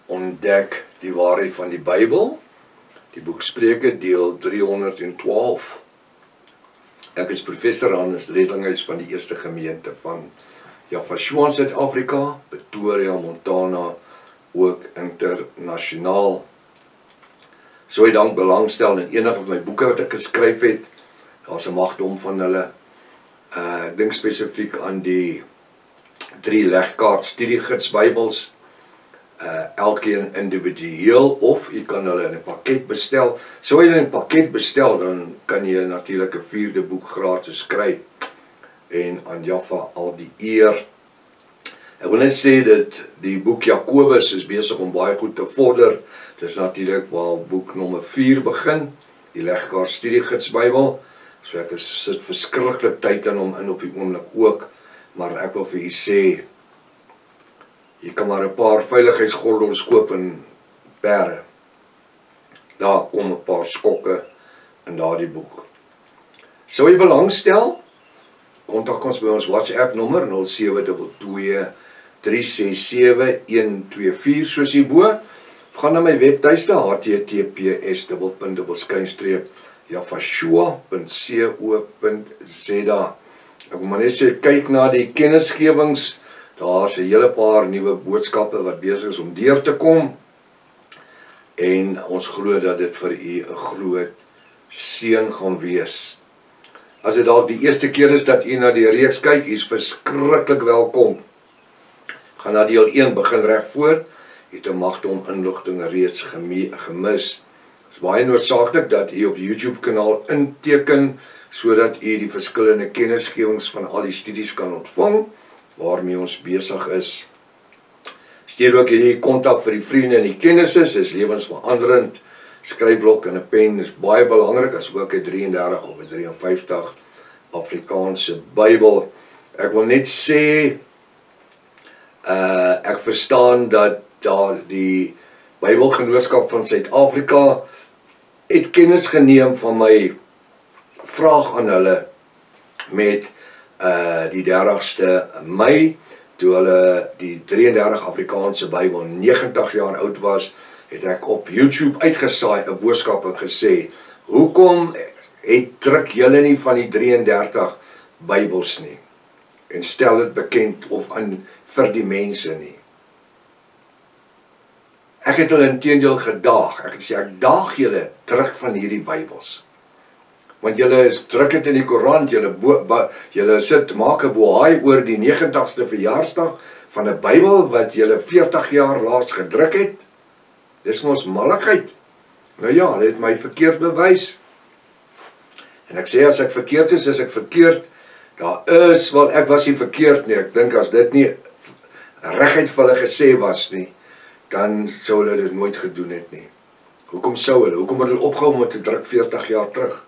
ontdek die waarheid van die Bybel, die boek Spreuke deel 312. Ek is professor Hannes Redlinghuis van die Eerste Gemeente van Javashoan, Suid-Afrika, Pretoria, Montana, ook internasionaal. So jy dank belangstel in enige van my boeke wat ek geskryf het. Daar's 'n magdom van hulle. Ek dink spesifiek aan die 3 legkaart studiegids Bybels. Elkeen individueel, of jy kan hulle in 'n pakket bestel. So jy in 'n pakket bestel, dan kan jy natuurlik 'n 4de boek gratis kry. En aan Jaffa al die eer. Ek wil net sê dat die boek Jakobus is besig om baie goed te vorder. Dit is natuurlik waar boek nommer 4 begin, die legkaart studiegids Bybel. So ek sit verskriklik tyd aan hom in op die oomblik ook, maar ek wil vir u sê, jy kan maar 'n paar veiligheidsgordels koop en pere. Daar kom 'n paar skokke in daardie boek. Sou jy belangstel? Kontak ons by ons WhatsApp nommer 0722 367 124 soos hierbo. Of gaan na my webtuiste https://javashoa.co.za. Ek wil maar net sê, kyk na die kennisgewings. Daar's 'n hele paar nuwe boodskappe wat besig is om deur te kom. En ons glo dat dit vir u 'n groot seën gaan wees. As dit dalk die eerste keer is dat u na die reeks kyk, u is verskriklik welkom. Gaan na deel 1, begin reg voor. U het 'n magdom inligting reeds gemis. Dit is baie noodsaaklik dat u op YouTube kanaal inteken, sodat u die verskillende kennisgewings van al die studies kan ontvang waarmee ons besig is. Stuur ook hierdie kontak vir die vriende en die kennisses, is lewensveranderend. Skryfblok en 'n pen is baie belangrik, as ook 'n 33 of 'n 53 Afrikaanse Bybel. Ek wil net sê, ek verstaan dat daar die Bybelgenootskap van Suid-Afrika het kennis geneem van my vraag aan hulle met die 30ste Mei, toe hulle die 33 Afrikaanse Bybel 90 jaar oud was, het ek op YouTube uitgesaai 'n boodskap en gesê, hoekom druk julle nie van die 33 Bybels nie, en stel dit bekend of aan vir die mense nie. Ek het hulle inteendeel gedaag. Ek het sê, ek daag julle terug van hierdie Bybels. Want julle druk dit in die koerant, julle sit, maak 'n bohaai oor die 90ste verjaarsdag van 'n Bybel wat julle 40 jaar laas gedruk het. Dis mos malligheid. Nou ja, hulle het my verkeerd bewys. En ek sê, as ek verkeerd is ek verkeerd. Daar is, wel ek was nie verkeerd nie. Ek dink as dit nie reguit vir hulle gesê was nie, dan sou hulle dit nooit gedoen het nie. Hoekom sou hulle? Hoekom het hulle opgehou om te druk 40 jaar terug?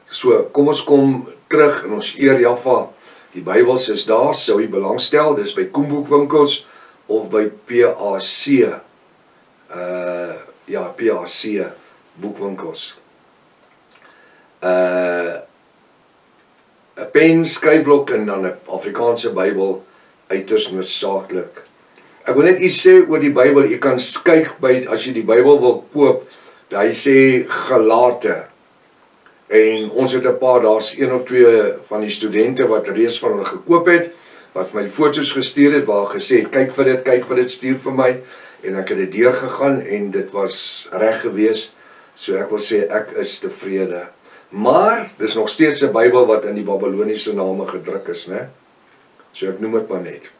So, kom ons kom terug en ons eer Jaffa. Die Bybels is daar, sou jy belangstel, dis by Koenboekwinkels of by PAC. Ja, PAC boekwinkels. 'n pen, skryfblok en dan 'n Afrikaanse Bybel uiters noodsaaklik. Ek wil net iets sê oor die Bybel. Jy kan kyk by, as jy die Bybel wil koop, hy sê Galate. En ons het 'n paar, daar's 1 of 2 van die studente wat reeds van hulle gekoop het, wat vir my foto's gestuur het, waar gesê het, kyk vir dit, stuur vir my. En ek het dit deurgegaan en dit was reg gewees. So ek wil sê, ek is tevrede. Maar, dis nog steeds 'n Bybel wat in die Babyloniese name gedruk is, né? So ek noem dit maar net.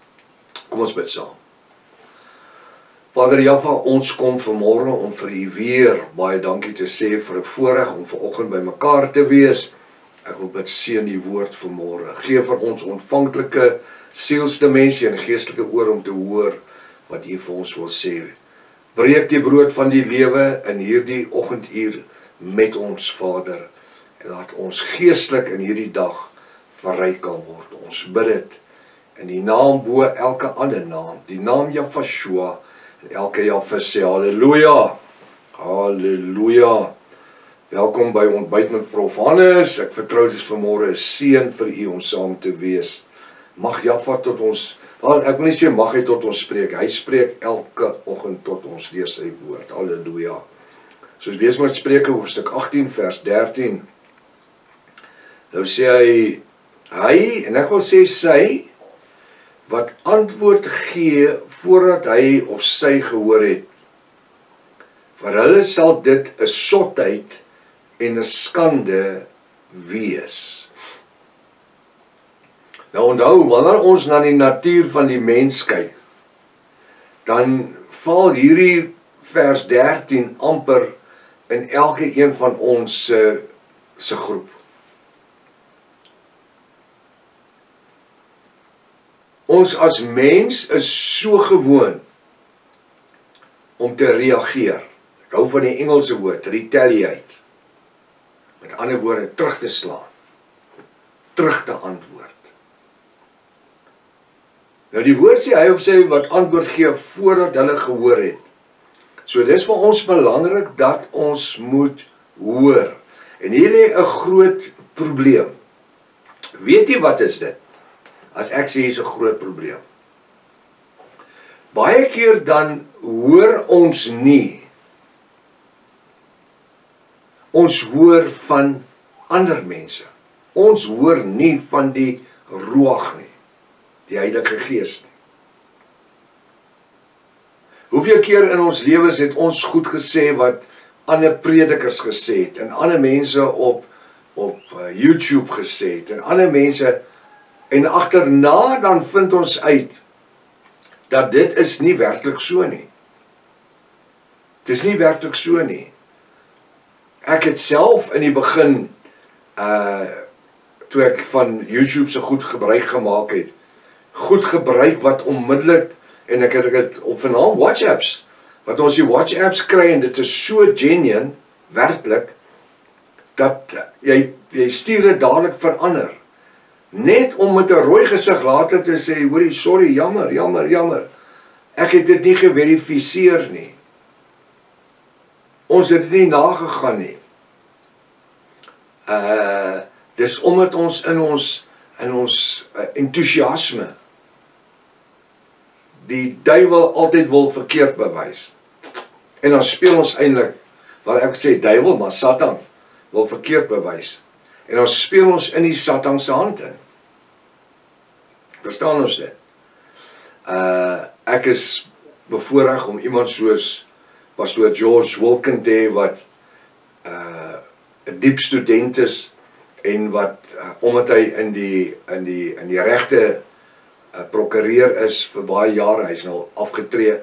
Kom ons bid saam. Vader Jaffa, ons kom vanmôre om vir u weer baie dankie te sê vir 'n voorreg om vanoggend by mekaar te wees. Ek wil bid, seën die woord vanmôre. Gee vir ons ontvanklike sielsdimensie en geestelike oor om te hoor wat u vir ons wil sê. Breek die brood van die lewe in hierdie oggenduur met ons, Vader. En laat ons geestelik in hierdie dag verryk kan word. Ons bid dit in die naam bo elke ander naam, die naam Javashoa. En elke Jaffa sê halleluja, halleluja. Welkom by Ontbyt met Prof Hannes. Ek vertrou dit is vanmôre 'n seën vir u om saam te wees. Mag Jaffa tot ons Want ek wil nie sê mag hy tot ons spreek. Hy spreek elke oggend tot ons deur sy woord. Halleluja. Soos wees met Spreuke hoofstuk 18 vers 13. Nou sê hy, en ek wil sê sy, wat antwoord gee voordat hy of sy gehoor het. Vir hulle sal dit 'n sotheid en 'n skande wees. Nou onthou, wanneer ons na die natuur van die mens kyk, dan val hierdie vers 13 amper in elke een van ons se groep. Ons as mens is so gewoon om te reageer. Ek hou van die Engelse woord, retaliate. Met ander woorde, terug te slaan. Terug te antwoord. Nou die woord sê, hy of sy wat antwoord gee voordat hulle gehoor het. So dis vir ons belangrik dat ons moet hoor. En hier lê 'n groot probleem. Weet jy wat is dit? As ek sê hier is 'n groot probleem. Baie keer dan hoor ons nie. Ons hoor van ander mense. Ons hoor nie van die Ruach nie. Die Heilige Gees nie. Hoeveel keer in ons lewens het ons goed gesê wat ander predikers gesê het, en ander mense op YouTube gesê het, en ander mense, en agterna dan vind ons uit, dat dit is nie werklik so nie. Dit is nie werklik so nie. Ek het self in die begin, toe ek van YouTube so goed gebruik gemaak het, goed gebruik wat onmiddellik, en ek het op vanaand WhatsApps, wat ons die WhatsApps kry, en dit is so genuine, werklik, dat jy stuur dit dadelik verander. Net om met 'n rooi gesig later te sê, hoorie, sorry, jammer. Ek het dit nie geverifiseer nie. Ons het dit nie nagegaan nie. Dis omdat ons in ons entoesiasme die duiwel altyd wil verkeerd bewys. En dan speel ons eintlik, wat ek sê duiwel, maar Satan wil verkeerd bewys. En dan speel ons in die Satan se hand in. Verstaan ons dit? Ek is bevoorreg om iemand soos Pastoor George Wilkin te hê, wat 'n diep student is, en wat omdat hy in die regte prokureur is vir baie jare, hy is nou afgetree,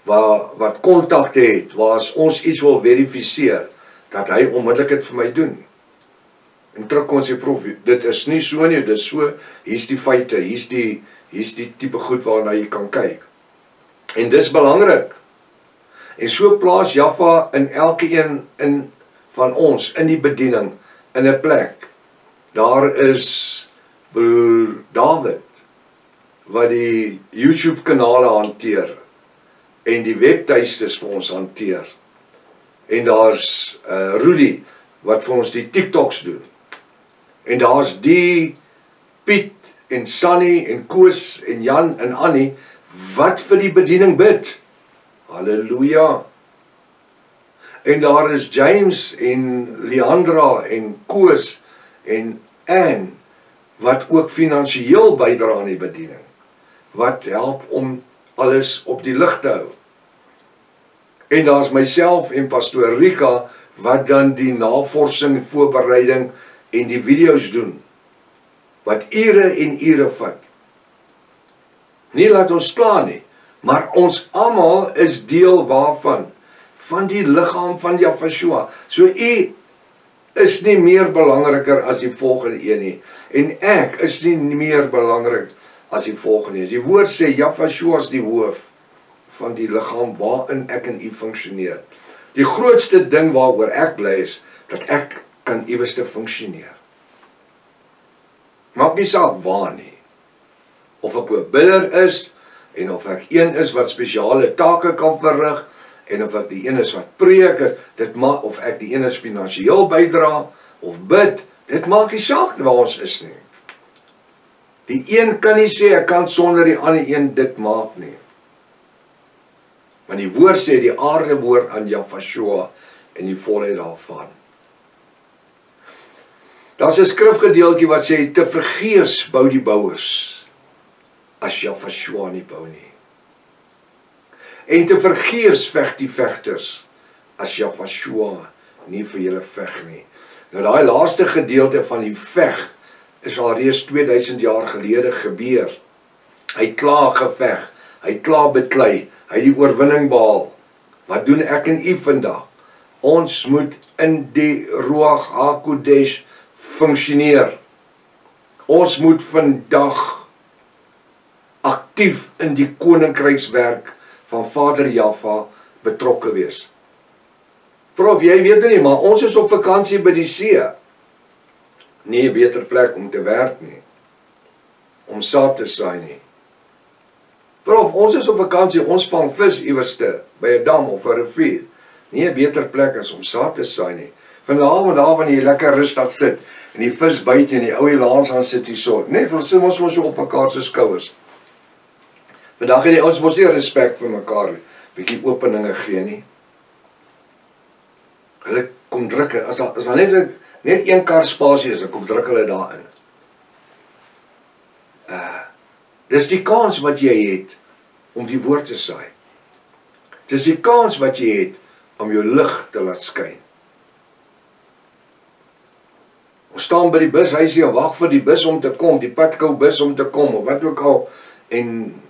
wat kontakte het, waar as ons iets wil verifiseer, dat hy onmiddellik dit vir my doen. En terugkom sê, prof, dit is nie so nie, dit is so, hier's die feite, hier's die tipe goed waarna jy kan kyk. En dis belangrik. En so plaas Jaffa in elke een van ons, in die bediening, in 'n plek. Daar is broer David, wat die YouTube kanale hanteer, en die webtuistes vir ons hanteer. En daar's Rudy, wat vir ons die TikToks doen. En daar's die Piet, en Sunny, en Koos, en Jan, en Annie, wat vir die bediening bid. Halleluja. En daar is James, en Leandra, en Koos, en Anne, wat ook finansiëel bydra aan die bediening. Wat help om alles op die lig te hou. En daar's myself en Pastoor Rika, wat dan die navorsing, voorbereiding en die video's doen, wat ure en ure vat. Nie laat ons kla nie, maar ons almal is deel waarvan, van die liggaam van Jaffa. So u is nie meer belangriker as die volgende een nie, en ek is nie meer belangrik as die volgende een. Die woord sê Jaffa is die hoof van die liggaam waarin ek en u funksioneer. Die grootste ding waaroor ek bly is, dat ek kan iewers te funksioneer. Maak nie saak waar nie. Of ek 'n bidder is, en of ek een is wat spesiale take kan verrig, en of ek die een is wat preek, of ek die een is finansiëel bydra, of bid, dit maak nie saak waar ons is nie. Die een kan nie sê, ek kan sonder die ander een dit maak nie. Want die woord sê, die aarde behoort aan Jahvashua en die volheid daarvan. Daar's 'n skrifgedeeltjie wat sê, te vergeefs bou die bouers, as Jahvashua nie bou nie. En te vergeefs veg die vegters, as Jahvashua nie vir julle veg nie. Nou daai laaste gedeelte van die veg, is al reeds 2000 jaar gelede gebeur. Hy het klaar geveg, hy het klaar beklei, hy het die oorwinning behaal. Wat doen ek en u vandag? Ons moet in die Ruach HaKodesh funksioneer. Ons moet vandag aktief in die koninkrykswerk van Vader Jahwe betrokke wees. Prof, jy weet nie, maar ons is op vakansie by die see. Nie 'n beter plek om te werk nie. Om saad te saai nie. Prof, ons is op vakansie, ons vang vis iewerste by 'n dam of 'n rivier. Nie 'n beter plek as om saad te saai nie. Vanavond daar wanneer jy lekker rustig sit en die vis byt en die ou laans aan sit hierso. Net ons sit ons so op mekaar se skouers. Vandag het die ouens mos nie respek vir mekaar, bietjie openinge gee nie. Hulle kom druk, as daar net een kar spasie is, dan kom druk hulle daarin. Dis die kans wat jy het om die woord te saai. Dis die kans wat jy het om jou lig te laat skyn. Ons staan by die bushuisie en wag vir die bus om te kom, die padkou bus om te kom, of wat ook al, en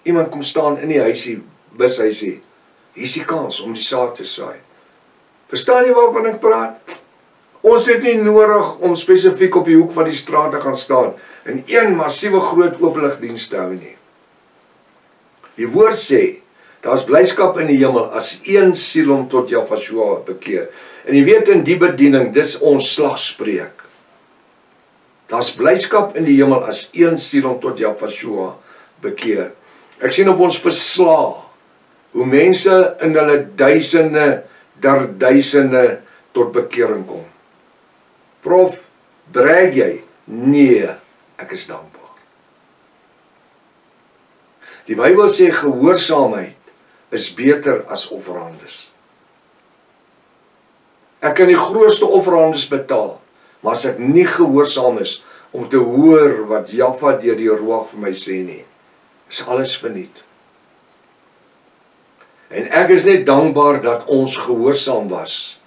iemand kom staan in die huisie, bushuisie. Hier is die kans om die saad te saai. Verstaan jy waarvan ek praat? Ons het nie nodig om spesifiek op die hoek van die straat te gaan staan en een massiewe groot oopligdiens te hou nie. Die woord sê, daar is blyskap in die hemel as een siel om tot Jahvashua bekeer. En jy weet in die bediening, dis ons slagspreuk. Daar is blyskap in die hemel as een siel om tot Jahvashua bekeer. Ek sien op ons verslae hoe mense in hulle duisende tot bekering kom. Prof, dreig jy? Nee, ek is dankbaar. Die Bybel sê gehoorsaamheid is beter as offerandes. Ek kan die grootste offerandes betaal, maar as ek nie gehoorsaam is om te hoor wat Jahwe deur die Ruach vir my sê nie, is alles verniet. En ek is net dankbaar dat ons gehoorsaam was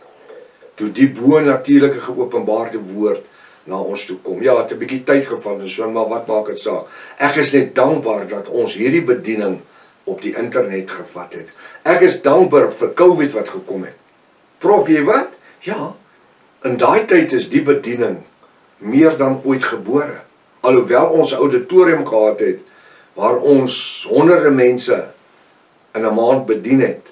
toe die bo-natuurlike geopenbaarde woord na ons toe kom. Ja, het 'n bietjie tyd geval en so, maar wat maak dit saak? Ek is net dankbaar dat ons hierdie bediening op die internet gevat het. Ek is dankbaar vir COVID wat gekom het. Prof, jy wat? Ja, in daai tyd is die bediening meer dan ooit gebore. Alhoewel ons auditorium gehad het, waar ons honderde mense in 'n maand bedien het,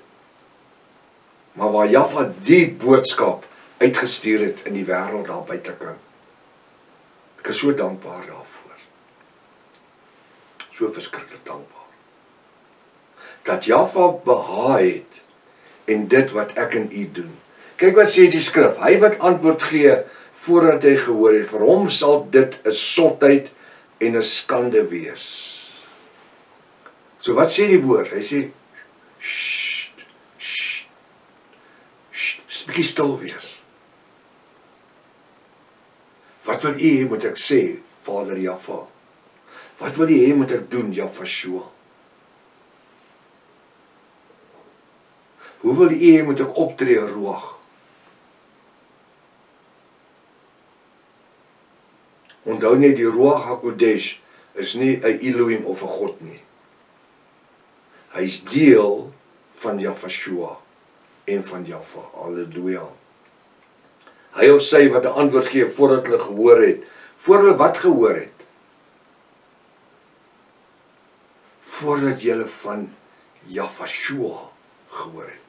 maar waar Jahwe die boodskap uitgestuur het in die wêreld daar buitekant. Ek is so dankbaar daarvoor. So verskriklik dankbaar. Dat Jahwe behaag het en dit wat ek en u doen. Kyk wat sê die skrif, hy wat antwoord gee voordat hy gehoor het, vir hom sal dit 'n sotheid en 'n skande wees. So wat sê die woord? Hy sê, sst, bietjie stil wees. Wat wil u hê moet ek sê, Vader Jahwe? Wat wil u hê moet ek doen, Jahvashua? Hoe wil u hê moet ek optree, Ruach? Onthou net, die Ruach HaKodesh is nie 'n Elohim of 'n God nie. Hy is deel van Jahvashua en van Jahwe. Halleluja. Hy of sy wat 'n antwoord gee voordat hulle gehoor het. Voor hulle wat gehoor het? Voordat julle van Jahvashua gehoor het.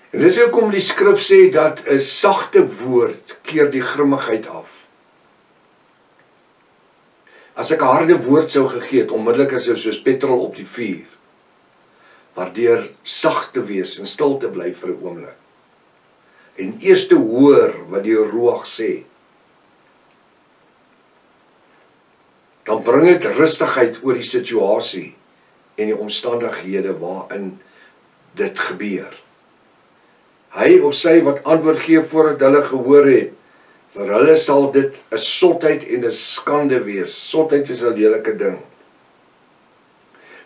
En dis hoekom die skrif sê dat 'n sagte woord keer die grimmigheid af. As ek 'n harde woord sou gegee het, onmiddellik is dit soos petrol op die vuur. Waardeur sag te wees en stil te bly vir 'n oomblik. En eers te hoor wat die Ruach sê. dan bring dit rustigheid oor die situasie en die omstandighede waarin dit gebeur. Hy of sy wat antwoord gee voordat hulle gehoor het, vir hulle sal dit 'n sotheid en 'n skande wees. Sotheid is 'n lelike ding.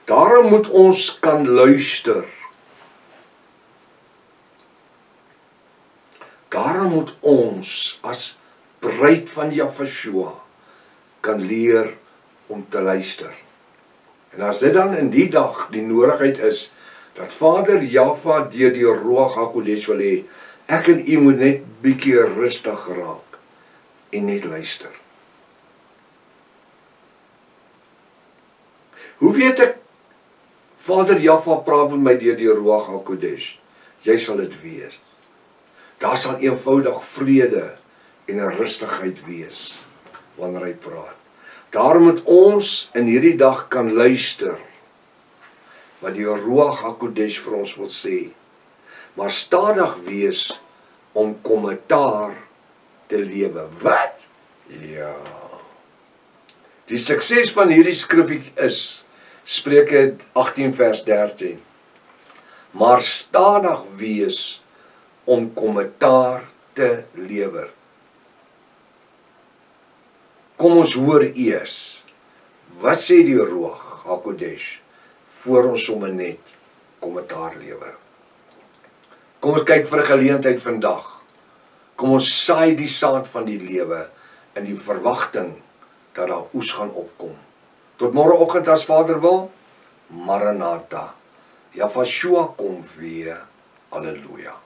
Daarom moet ons kan luister. Daarom moet ons as bruid van Jahweh kan leer om te luister. En as dit dan in die dag die nodigheid is, dat Vader Jahweh deur die Ruach HaKodesh wil hê, ek en u moet net bietjie rustig raak en net luister. Hoe weet ek, Vader Jahweh praat met my deur die Ruach HaKodesh? Jy sal dit weet. Daar sal eenvoudig vrede en 'n rustigheid wees wanneer hy praat. Daarom moet ons in hierdie dag kan luister wat die Ruach HaKodesh vir ons wil sê, maar stadig wees om kommentaar te lewe. Wat? Ja. Die sukses van hierdie skrifgie is Spreuke 18 vers 13. Maar stadig wees om kommentaar te lewer. Kom ons hoor eers, wat sê die Ruach HaKodesh, voor ons sommer net kommentaar lewer. Kom ons kyk vir 'n geleentheid vandag. Kom ons saai die saad van die lewe in die verwagting dat daar oes gaan opkom. Tot môreoggend as Vader wil, Maranatha. Jahweh kom weer. Halleluja.